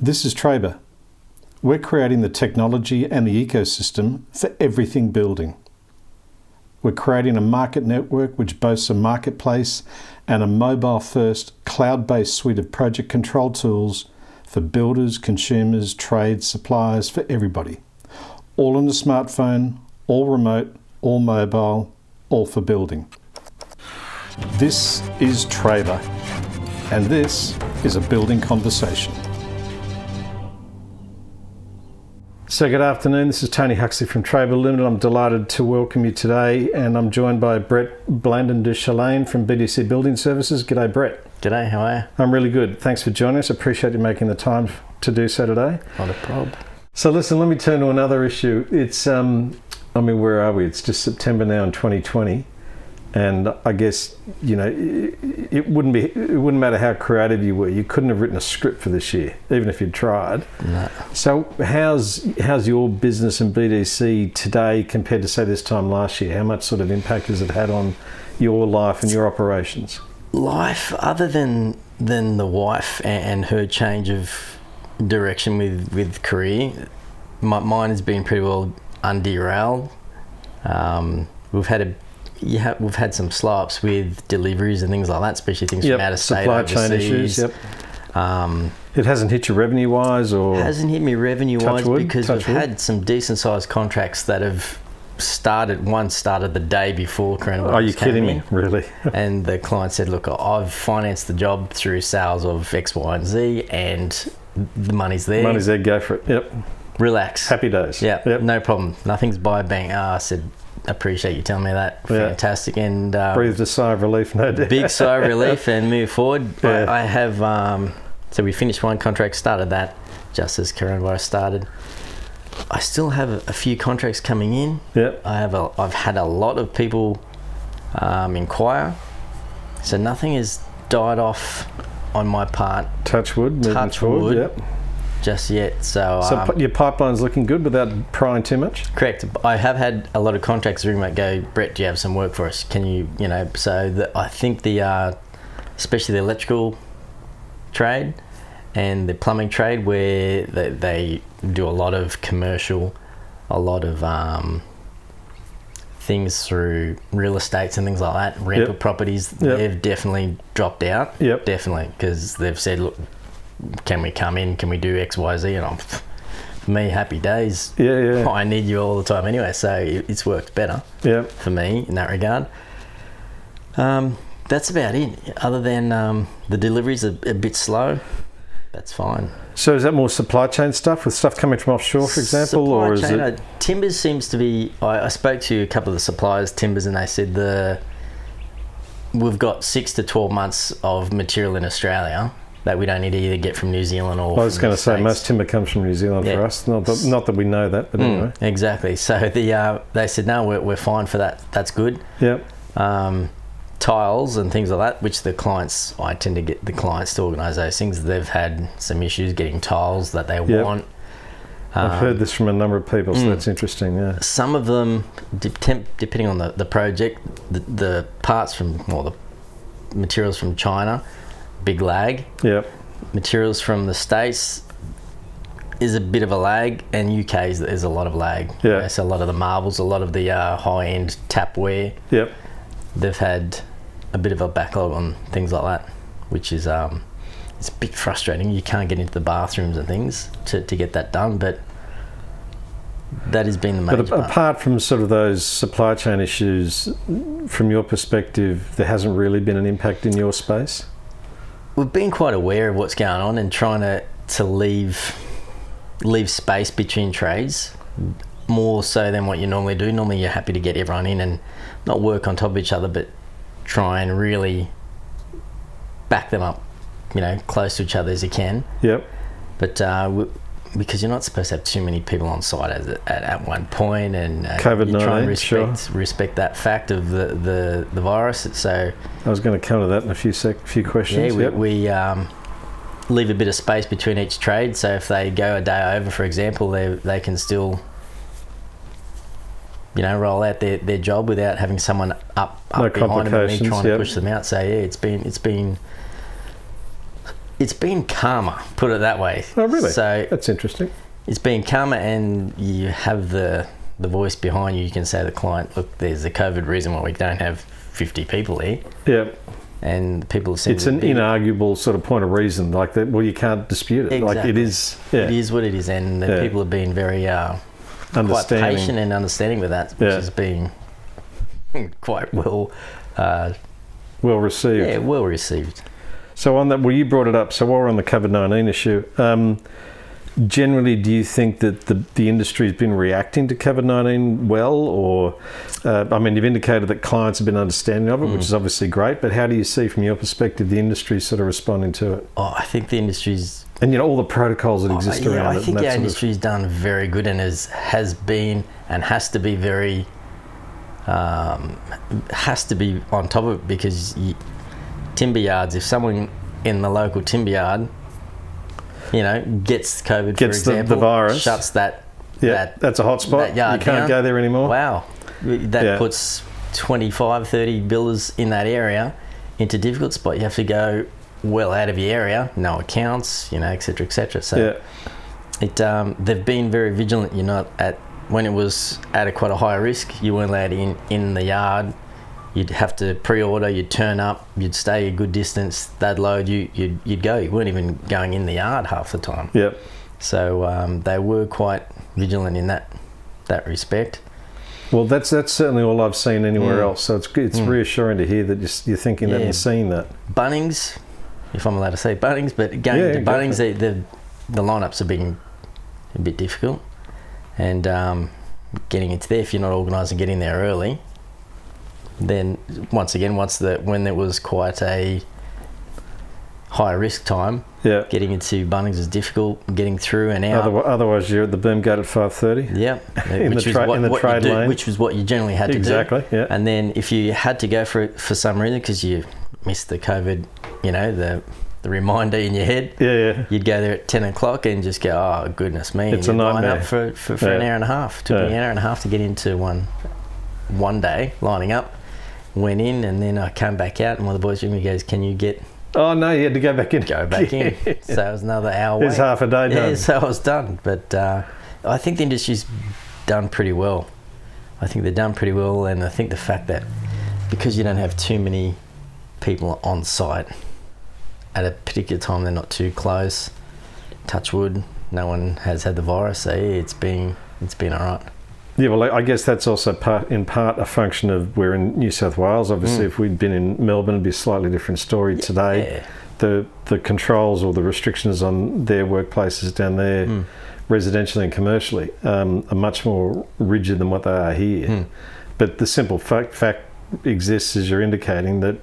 This is Trabr. We're creating the technology and the ecosystem for everything building. We're creating a market network which boasts a marketplace and a mobile-first, cloud-based suite of project control tools for builders, consumers, trades, suppliers, for everybody. All on a smartphone, all remote, all mobile, all for building. This is Trabr, and this is a building conversation. So good afternoon, this is Tony Huxley from Trabr Limited. I'm delighted to welcome you today, and I'm joined by Blandin De Chalin from BDC Building Services. G'day, Brett. G'day, how are you? I'm really good. Thanks for joining us. I appreciate you making the time to do so today. Not a problem. So listen, let me turn to another issue. It's, where are we? It's just September now in 2020. And I guess, it wouldn't matter how creative you were. You couldn't have written a script for this year, even if you'd tried. No. So how's your business in BDC today compared to, say, this time last year? How much sort of impact has it had on your life and your operations? Life, other than the wife and her change of direction with career, mine has been pretty well underailed. We've had some slop-ups with deliveries and things like that, especially things from out of state, supply overseas. chain issues. Yep. It hasn't hit you revenue-wise, or hasn't hit me revenue-wise because touch we've wood. had some decent-sized contracts that have started. One started the day before coronavirus. Are you kidding came me? in, Really? and the client said, "Look, I've financed the job through sales of X, Y, and Z, and the money's there. Money's there. Go for it. Yep. Relax. Happy days. Yeah. Yep. No problem. Nothing's by bank." I said, "Appreciate you telling me that. Yeah. Fantastic." And Breathed a sigh of relief, no doubt. big sigh of relief and move forward. Yeah. I have so we finished one contract, started that just as coronavirus started. I still have a few contracts coming in. Yep. I've had a lot of people inquire, so nothing has died off on my part. Touch wood. Moving Touch forward. wood. Yep. Just yet. So Your pipeline's looking good without prying too much? correct. I have had a lot of contracts ring that go, "Brett, do you have some work for us? Can you, I think especially the electrical trade and the plumbing trade, where they do a lot of commercial, a lot of things through real estates and things like that, rental properties, they've definitely dropped out. Yep. Definitely, because they've said, "Look, can we come in? Can we do X, Y, Z?" And I'm, for me, happy days. Yeah. I need you all the time anyway, so it's worked better for me in that regard. That's about it. Other than the deliveries are a bit slow, that's fine. So is that more supply chain stuff, with stuff coming from offshore, for example? Supply or is chain, it... Timbers seems to be... I spoke to a couple of the suppliers, Timbers, and they said we've got 6 to 12 months of material in Australia that we don't need to either get from New Zealand or... I was going to say, most timber comes from New Zealand for us. Not that we know that, but anyway. Exactly. So they said, "No, we're fine for that. That's good." Yep. Tiles and things like that, which I tend to get the clients to organise those things. They've had some issues getting tiles that they want. I've heard this from a number of people, so that's interesting, yeah. Some of them, depending on the project, the parts from, the materials from China, big lag. Yep. Materials from the States is a bit of a lag, and UK is a lot of lag. Yeah. So a lot of the marbles, a lot of the high-end tapware. Yep. They've had a bit of a backlog on things like that, which is it's a bit frustrating. You can't get into the bathrooms and things to get that done, but that has been the major part. Apart from sort of those supply chain issues, from your perspective, there hasn't really been an impact in your space? We've been quite aware of what's going on and trying to leave space between trades, more so than what you normally do. Normally you're happy to get everyone in and not work on top of each other, but try and really back them up, close to each other as you can. Yep. But because you're not supposed to have too many people on site at one point, and COVID-19, you try and respect that fact of the virus. So I was going to come to that in a few questions. Yeah, we leave a bit of space between each trade, so if they go a day over, for example, they can still roll out their job without having someone up behind them and me trying to push them out. So yeah, it's been it's been calmer, put it that way. Oh, really? So that's interesting. It's been calmer, and you have the voice behind you. You can say to the client, look, there's a COVID reason why we don't have 50 people here. Yeah. And people seem it's an inarguable sort of point of reason, like that. Well, you can't dispute it. Exactly. Like it is. Yeah. It is what it is, and the people have been very quite patient and understanding with that, which has been quite well received. Yeah, well received. So on that, well, you brought it up. So while we're on the COVID-19 issue, generally, do you think that the industry's been reacting to COVID-19 well, or I mean, you've indicated that clients have been understanding of it, which is obviously great. But how do you see, from your perspective, the industry sort of responding to it? Oh, I think the industry's, and all the protocols that exist around it. I think our industry's done very good, and has been and has to be very has to be on top of it, because timber yards, if someone in the local timber yard gets COVID, for example, the virus, shuts that. Yeah, that's a hot spot. You can't go there anymore. Wow. That puts 25, 30 builders in that area into a difficult spot. You have to go well out of your area, no accounts, et cetera, et cetera. So they've been very vigilant. You're not when it was at quite a high risk, you weren't allowed in the yard. You'd have to pre-order, you'd turn up, you'd stay a good distance, they'd load you, you'd go. You weren't even going in the yard half the time. Yep. So they were quite vigilant in that respect. Well, that's certainly all I've seen anywhere else. So it's reassuring to hear that you're thinking that and seeing that. Bunnings, if I'm allowed to say Bunnings, but going to Bunnings, the lineups have been a bit difficult, and getting into there, if you're not organised and getting there early, then once again, when there was quite a high risk time, getting into Bunnings is difficult, getting through and out. Otherwise, you're at the boom gate at 5:30. Yeah, in the trade lane, which was what you generally had to do. Exactly. Yeah. And then if you had to go for it for some reason, because you missed the COVID, the reminder in your head, you'd go there at 10 o'clock and just go, oh goodness me, it's a nightmare. Line up for an hour and a half. It took me an hour and a half to get into one day lining up. Went in, and then I came back out, and one of the boys with me goes, can you get... Oh no, you had to go back in. So it was another hour. It was half a day done. Yeah, so I was done. But I think the industry's done pretty well. I think they've done pretty well, and I think the fact that because you don't have too many people on site at a particular time, they're not too close. Touch wood, no one has had the virus, so it's been all right. Yeah, well, I guess that's also in part a function of we're in New South Wales. Obviously, if we'd been in Melbourne, it'd be a slightly different story today. The controls or the restrictions on their workplaces down there, residentially and commercially, are much more rigid than what they are here. But the simple fact exists, as you're indicating, that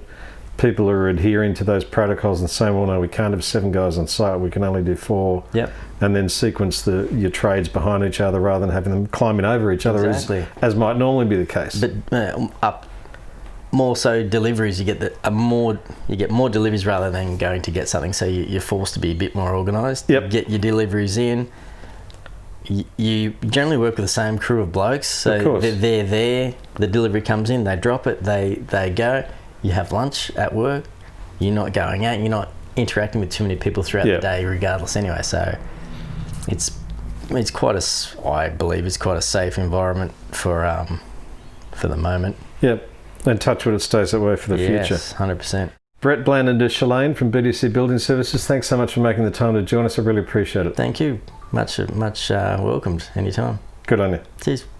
people are adhering to those protocols and saying, well, no, we can't have 7 guys on site, we can only do 4. Yep. And then sequence your trades behind each other rather than having them climbing over each other as might normally be the case. But more so deliveries, you get more deliveries rather than going to get something, so you're forced to be a bit more organised. Yep. Get your deliveries in. You generally work with the same crew of blokes, so they're there, the delivery comes in, they drop it, they go. You have lunch at work, you're not going out, you're not interacting with too many people throughout the day regardless anyway, so it's quite I believe it's quite a safe environment for the moment. Yep, and touch wood, it stays that way for the future. Yes, 100%. Brett Blandin De Chalin from BDC Building Services, thanks so much for making the time to join us. I really appreciate it. Thank you. Much welcomed anytime. Good on you. Cheers.